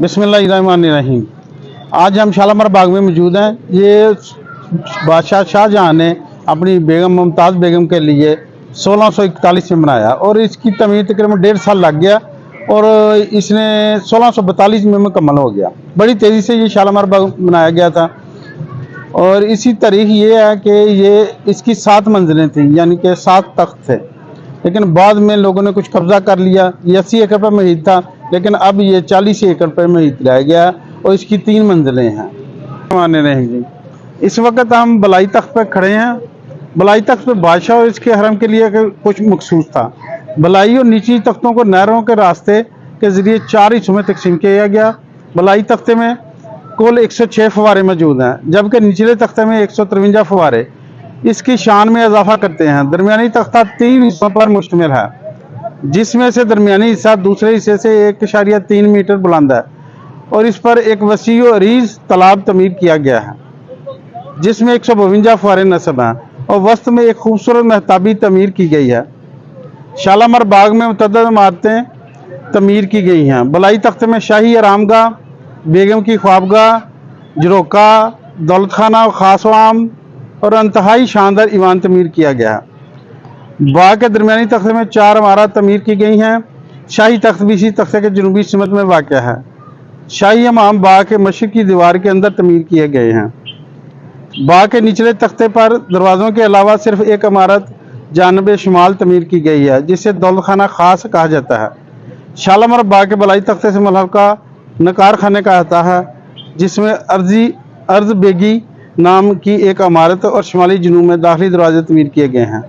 बिस्मिल्लाहिर्रहमानिर्रहीम। आज हम शालामार बाग में मौजूद हैं। ये बादशाह शाहजहां ने अपनी बेगम मुमताज़ बेगम के लिए 1641 में बनाया और इसकी तमीर तकरीबन 1.5 साल लग गया और इसने 1642 में मुकम्मल हो गया। बड़ी तेज़ी से ये शालामार बाग बनाया गया था और इसी तारीख ये है कि ये इसकी 7 मंजिलें थी, यानी कि 7 तख्त थे, लेकिन बाद में लोगों ने कुछ कब्जा कर लिया। ये 80 एकड़ पर मुहित था, लेकिन अब ये 40 एकड़ पर मुहित रह गया और इसकी 3 मंजिलें हैं। माने रहेंगे। इस वक्त हम बलाई तख्त पर खड़े हैं। बलाई तख्त पर बादशाह और इसके हरम के लिए कुछ मखसूस था। बलाई और निचली तख्तों को नहरों के रास्ते के जरिए 4 हिस्सों में तकसीम किया गया। बलाई तख्ते में कुल 106 फवारे मौजूद हैं, जबकि निचले तख्ते में 153 फवारे इसकी शान में इजाफा करते हैं। दरमियानी तख्ता 3 हिस्सों पर मुश्तमिल है, जिसमें से दरमियानी हिस्सा दूसरे हिस्से से 1.3 मीटर बुलंद है और इस पर एक वसी और अरीज तालाब तमीर किया गया है, जिसमें 152 फवारे नस्ब हैं और वस्त में एक खूबसूरत महताबी तमीर की गई है। शालामार बाग में मुतअद्दिद इमारतें तमीर की गई हैं। बलाई तख्ते में शाही आरामगाह, बेगम की ख्वाबगाह, झरोका, दौलत खाना, खासवाम और इंतहाई शानदार ईवान तमीर किया गया है। बाग के दरमियानी तख्ते में 4 इमारत तमीर की गई हैं। शाही तख्त भी इसी तख्ते के जनूबी सिमत में वाक़ है। शाही हमाम बाग के मशरक़ी दीवार के अंदर तमीर किए गए हैं। बाग के निचले तख्ते पर दरवाज़ों के अलावा सिर्फ एक इमारत जानब शुमाल तमीर की गई है, जिसे दौलत खाना खास कहा जाता है। शालामार बाग के बलाई तख्ते से मुल्हका नकार खाने का आता है, जिसमें अर्ज बेगी नाम की एक इमारत और शुमाली जनूब में दाखिली दरवाजे तमीर किए गए हैं।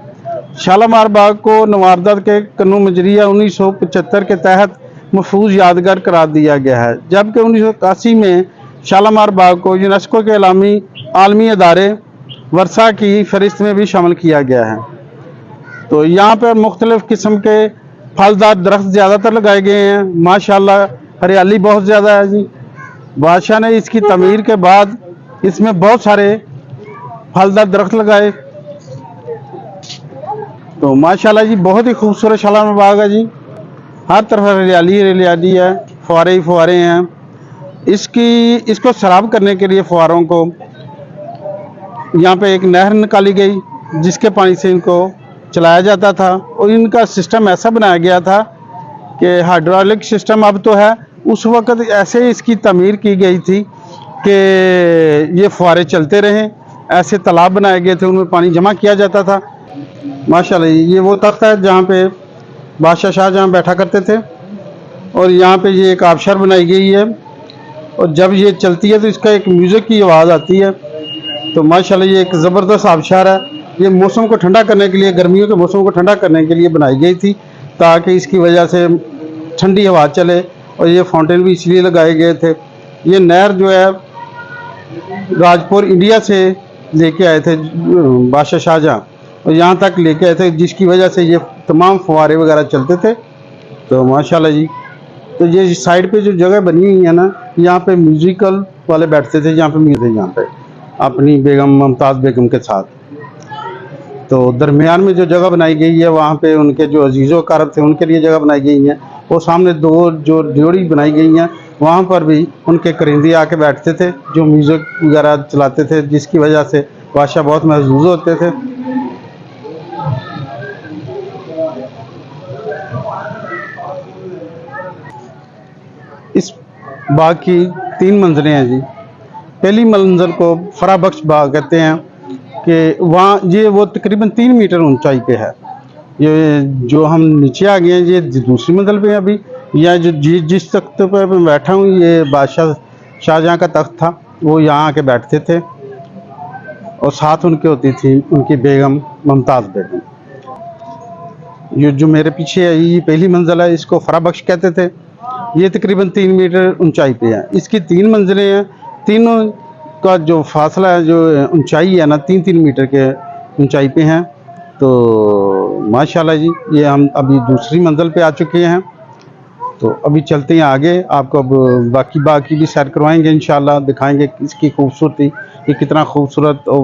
शालामार बाग को नवारदात के कानून मजरिया 1975 के तहत महफूज यादगार करार दिया गया है, जबकि 1981 में शालामार बाग को यूनेस्को के आलमी अदारे वर्षा की फहरिस्त में भी शामिल किया गया है। तो यहाँ पर मुख्तलिफ़ किस्म के फलदार दरख्त ज़्यादातर लगाए गए हैं। माशाल्लाह हरियाली बहुत ज़्यादा है जी। बादशाह ने इसकी तमीर के बाद इसमें बहुत सारे फलदार दरख्त लगाए। तो माशाल्लाह जी बहुत ही खूबसूरत शालामार बाग है जी। हर तरफ हरियाली हरियाली है, फुहारे ही फुहारे हैं। इसको सैराब करने के लिए फुहारों को यहाँ पे एक नहर निकाली गई, जिसके पानी से इनको चलाया जाता था और इनका सिस्टम ऐसा बनाया गया था कि हाइड्रोलिक सिस्टम अब तो है, उस वक़्त ऐसे इसकी तमीर की गई थी कि ये फुहारे चलते रहें। ऐसे तालाब बनाए गए थे, उनमें पानी जमा किया जाता था। माशाल्लाह ये वो तख्त है जहाँ पे बादशाह शाहजहां बैठा करते थे और यहाँ पे ये एक आबशार बनाई गई है और जब ये चलती है तो इसका एक म्यूज़िक की आवाज़ आती है। तो माशाल्लाह ये एक ज़बरदस्त आबशार है। ये मौसम को ठंडा करने के लिए, गर्मियों के मौसम को ठंडा करने के लिए बनाई गई थी, ताकि इसकी वजह से ठंडी हवा चले, और ये फाउंटेन भी इसलिए लगाए गए थे। ये नहर जो है राजपुर इंडिया से लेके आए थे बादशाह शाहजहां और यहाँ तक लेके आए थे, जिसकी वजह से ये तमाम फुहारे वगैरह चलते थे। तो माशाल्लाह जी, तो ये साइड पे जो जगह बनी हुई है ना, यहाँ पे म्यूज़िकल वाले बैठते थे, यहाँ पे म्यूज़िक, यहाँ पे अपनी बेगम मुमताज़ बेगम के साथ। तो दरमियान में जो जगह बनाई गई है, वहाँ पे उनके जो अजीज़ो कारब थे उनके लिए जगह बनाई गई है। और सामने 2 जो जोड़ी बनाई गई हैं, वहाँ पर भी उनके करिंदे आके बैठते थे जो म्यूज़िक वगैरह चलाते थे, जिसकी वजह से बादशाह बहुत महजूज होते थे। इस बाग की 3 मंजिलें हैं जी। पहली मंजिल को फराबख्श बाग कहते हैं कि वहाँ ये वो तकरीबन 3 मीटर ऊंचाई पे है। ये जो हम नीचे आ गए हैं, ये दूसरी मंजिल पे है अभी। या जो जिस तख्त पर मैं बैठा हूँ, ये बादशाह शाहजहां का तख्त था, वो यहाँ आके बैठते थे और साथ उनके होती थी उनकी बेगम मुमताज़ बेगम। ये जो मेरे पीछे है, ये पहली मंजिल है, इसको फराबख्श कहते थे। ये तकरीबन 3 मीटर ऊंचाई पे है। इसकी 3 मंजिलें हैं, तीनों का जो फासला है, जो ऊंचाई है ना, 3-3 मीटर के ऊंचाई पे हैं। तो माशाल्लाह जी, ये हम अभी दूसरी मंजिल पे आ चुके हैं। तो अभी चलते हैं आगे, आपको अब बाकी भी सैर करवाएंगे इंशाल्लाह, दिखाएंगे इसकी खूबसूरती, ये कितना खूबसूरत और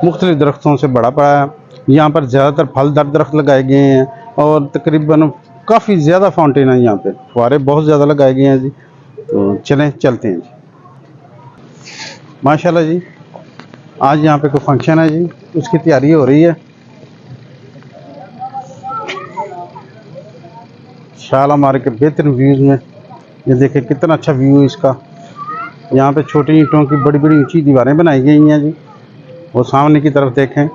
मुख्तलिफ दरख्तों से बड़ा पड़ा है। यहाँ पर ज़्यादातर फलदार दरख्त लगाए गए हैं और तकरीबन काफ़ी ज़्यादा फाउंटेन है यहाँ पे, फुहारे बहुत ज़्यादा लगाए गए हैं जी। तो चलें चलते हैं जी। माशाल्लाह जी, आज यहाँ पे कोई फंक्शन है जी, उसकी तैयारी हो रही है। शालामार के बेहतरीन व्यूज़ में ये देखें कितना अच्छा व्यू है इसका। यहाँ पे छोटी ईंटों की बड़ी बड़ी ऊंची दीवारें बनाई गई हैं जी। वो सामने की तरफ देखें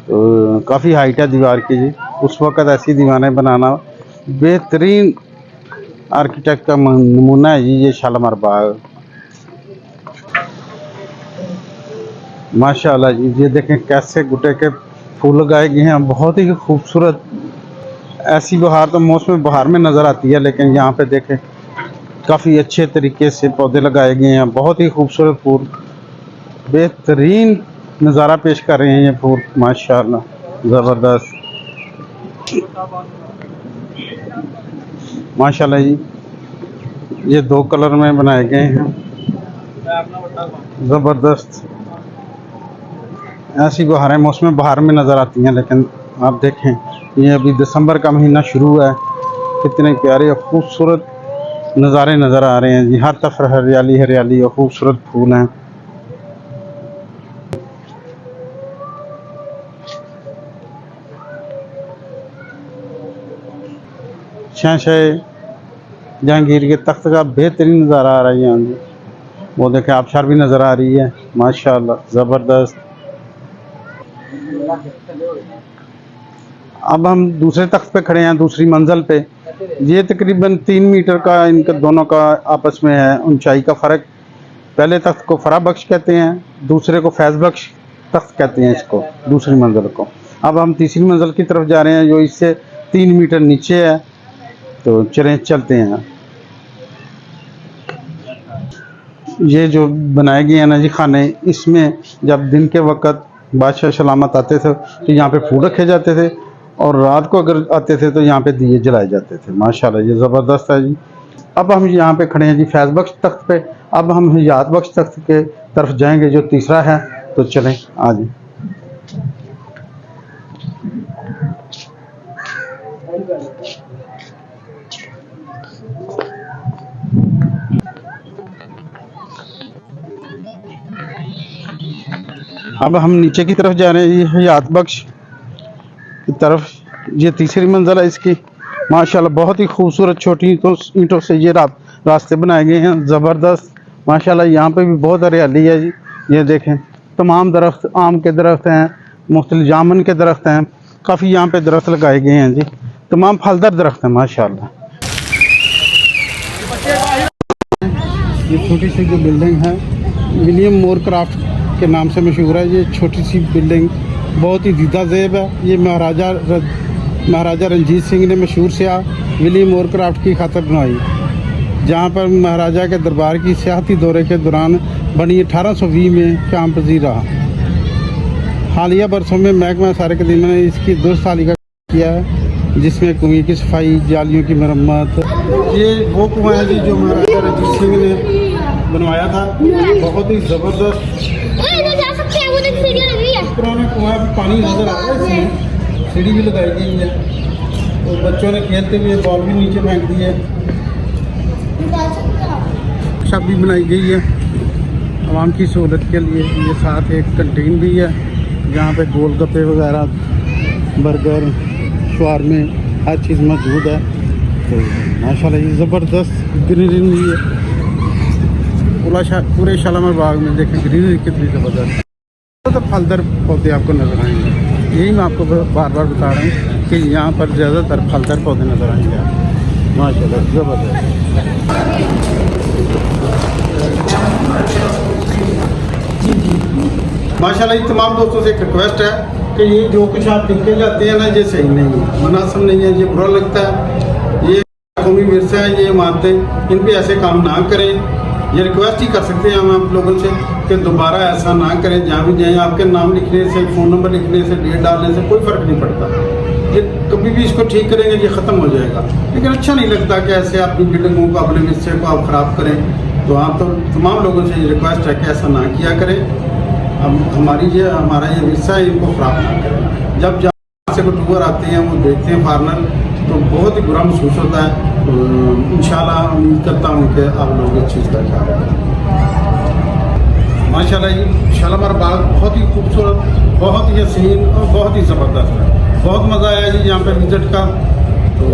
तो काफ़ी हाइट है दीवार की जी। उस वक़्त ऐसी दीवारें बनाना बेहतरीन आर्किटेक्ट का नमूना है जी, ये शालामार बाग। माशाल्लाह जी, ये देखें कैसे गुटे के फूल लगाए गए हैं, बहुत ही खूबसूरत। ऐसी बहार तो मौसम बहार में नज़र आती है, लेकिन यहाँ पे देखें काफ़ी अच्छे तरीके से पौधे लगाए गए हैं, बहुत ही खूबसूरत फूल, बेहतरीन नज़ारा पेश कर रहे हैं ये फूल। माशाल्लाह ज़बरदस्त, माशाल्लाह जी, ये 2 कलर में बनाए गए हैं, ज़बरदस्त। ऐसी बहारें मौसम बहार में नज़र आती हैं, लेकिन आप देखें ये अभी दिसंबर का महीना शुरू है, कितने प्यारे और खूबसूरत नज़ारे नज़र आ रहे हैं जी। हर तरफ हरियाली हरियाली और खूबसूरत फूल हैं। शहंशाह जहांगीर के तख्त का बेहतरीन नज़ारा आ रहा है यहाँ जी। वो देखें आबशार भी नज़र आ रही है, माशाल्लाह ज़बरदस्त। अब हम दूसरे तख्त पे खड़े हैं, दूसरी मंजिल पे। ये तकरीबन 3 मीटर का इनका दोनों का आपस में है ऊंचाई का फ़र्क। पहले तख्त को फरा बख्श कहते हैं, दूसरे को फैज़ बख्श तख्त कहते हैं इसको, दूसरी मंजिल को। अब हम तीसरी मंजिल की तरफ जा रहे हैं जो इससे 3 मीटर नीचे है। तो चलें चलते हैं। ये जो बनाए गए हैं ना जी खाने, इसमें जब दिन के वक़्त बादशाह सलामत आते थे तो यहाँ पे फूल रखे जाते थे, और रात को अगर आते थे तो यहाँ पे दिए जलाए जाते थे। माशाल्लाह ये ज़बरदस्त है जी। अब हम यहाँ पे खड़े हैं जी फैज़ बख्श तख्त पे। अब हम हयात बख्श तख्त के तरफ जाएंगे जो तीसरा है। तो चलें आज। अब हम नीचे की तरफ जा रहे हैं, ये हयात बख्श की तरफ। ये तीसरी मंजिल है इसकी। माशाल्लाह बहुत ही खूबसूरत छोटी ईंटों से ये रास्ते बनाए गए हैं, ज़बरदस्त। माशाल्लाह यहाँ पे भी बहुत हरियाली है जी। ये देखें तमाम दरख्त, आम के दरख्त हैं, मुख्तलिफ जामुन के दरख्त हैं, काफ़ी यहाँ पे दरख्त लगाए गए हैं जी, तमाम फलदार दरख्त हैं माशाल्लाह। ये छोटी सी जो बिल्डिंग है विलियम मोर क्राफ्ट के नाम से मशहूर है। ये छोटी सी बिल्डिंग बहुत ही दीदा ज़ेब है। ये महाराजा रंजीत सिंह ने मशहूर सियाह विलियम मोर क्राफ्ट की खातर बनवाई, जहाँ पर महाराजा के दरबार की सियाहती दौरे के दौरान बनी 1820 में काम पजीर रहा। हालिया बरसों में महकमा सारे कदीमा ने इसकी 2 साल का किया है, जिसमें कुएं की सफाई, जालियों की मरम्मत। ये वो कुआं है जी जो महाराजा रंजीत सिंह ने बनवाया था, बहुत ही ज़बरदस्त। पुराना कुआं भी पानी नजर आ रहा है, इसमें सीढ़ी भी लगाई गई है, तो बच्चों ने खेलते हुए बॉल भी नीचे फेंक दी है। शॉप भी बनाई गई है आवाम की सहूलत के लिए। ये साथ एक कंटीन भी है जहाँ पे गोलगप्पे वगैरह, बर्गर, शवारमे, हर चीज़ मौजूद है। तो माशाल्लाह ये ज़बरदस्त ग्रीनरी भी है पूरे शालामार बाग में। देखें ग्रीनरी कितनी ज़बरदस्त। तो फलदार पौधे आपको नज़र आएंगे, यही मैं आपको बार बार बता रहा हूँ कि यहाँ पर ज़्यादातर फलदार पौधे नज़र आएंगे आपको। माशाल्लाह ज़बरदस्त। माशाल्लाह ये तमाम दोस्तों से एक रिक्वेस्ट है कि ये जो कुछ आप लिख के जाते हैं ना, ये सही नहीं है, मुनासिब नहीं है, ये बुरा लगता है। ये कौमी विरसा है ये इमारतें, इन पे ऐसे काम ना करें। ये रिक्वेस्ट ही कर सकते हैं हम आप लोगों से कि दोबारा ऐसा ना करें। जहाँ भी जाएँ आपके नाम लिखने से, फ़ोन नंबर लिखने से, डेट डालने से कोई फ़र्क नहीं पड़ता। ये कभी भी इसको ठीक करेंगे ये ख़त्म हो जाएगा, लेकिन अच्छा नहीं लगता कि ऐसे अपनी बिल्डिंगों को, अपने विरसे को आप ख़राब करें। तो आप तो तमाम लोगों से ये रिक्वेस्ट है कि ऐसा ना किया करें। हम हमारा ये विरसा है, इनको ख़राब ना करें। जब जहाँ से कोई टूर आते हैं वो देखते हैं फॉरनर, तो बहुत ही बुरा महसूस होता है। तो इंशाल्लाह उम्मीद करता हूँ कि आप लोग इस चीज़ का ख्याल रखें। माशाल्लाह ये शालामार बाग बहुत ही खूबसूरत, बहुत ही हसीन और बहुत ही ज़बरदस्त है। बहुत मज़ा आया जी यहाँ पे विज़िट का। तो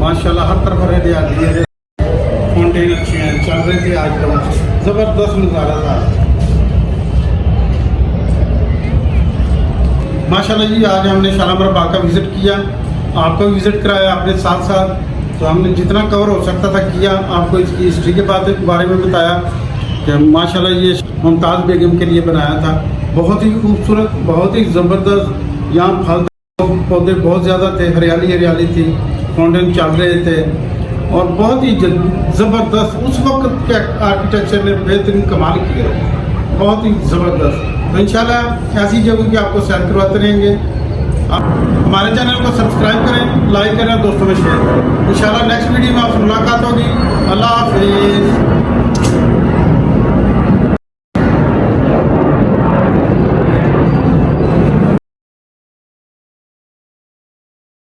माशाल्लाह हर तरफ हरियाली है, फाउंटेन अच्छे हैं, चल रहे थे आज तो ज़बरदस्त नज़ारा था। माशाल्लाह जी आज हमने शालामार बाग का विज़िट किया, आपको विज़िट कराया अपने साथ साथ। तो हमने जितना कवर हो सकता था किया, आपको इसकी हिस्ट्री के बारे में बताया कि माशाल्लाह ये मुमताज़ बेगम के लिए बनाया था। बहुत ही खूबसूरत, बहुत ही ज़बरदस्त। यहाँ फल पौधे बहुत ज़्यादा थे, हरियाली थी, फाउंटेन चल रहे थे और बहुत ही ज़बरदस्त उस वक्त के आर्किटेक्चर ने बेहतरीन कमाल किया, बहुत ही ज़बरदस्त। तो इंशाल्लाह ऐसी जगह की आपको सैर करवाते रहेंगे। आप हमारे चैनल को सब्सक्राइब करें, लाइक करें, दोस्तों में शेयर करें। इंशाल्लाह नेक्स्ट वीडियो में आपसे मुलाकात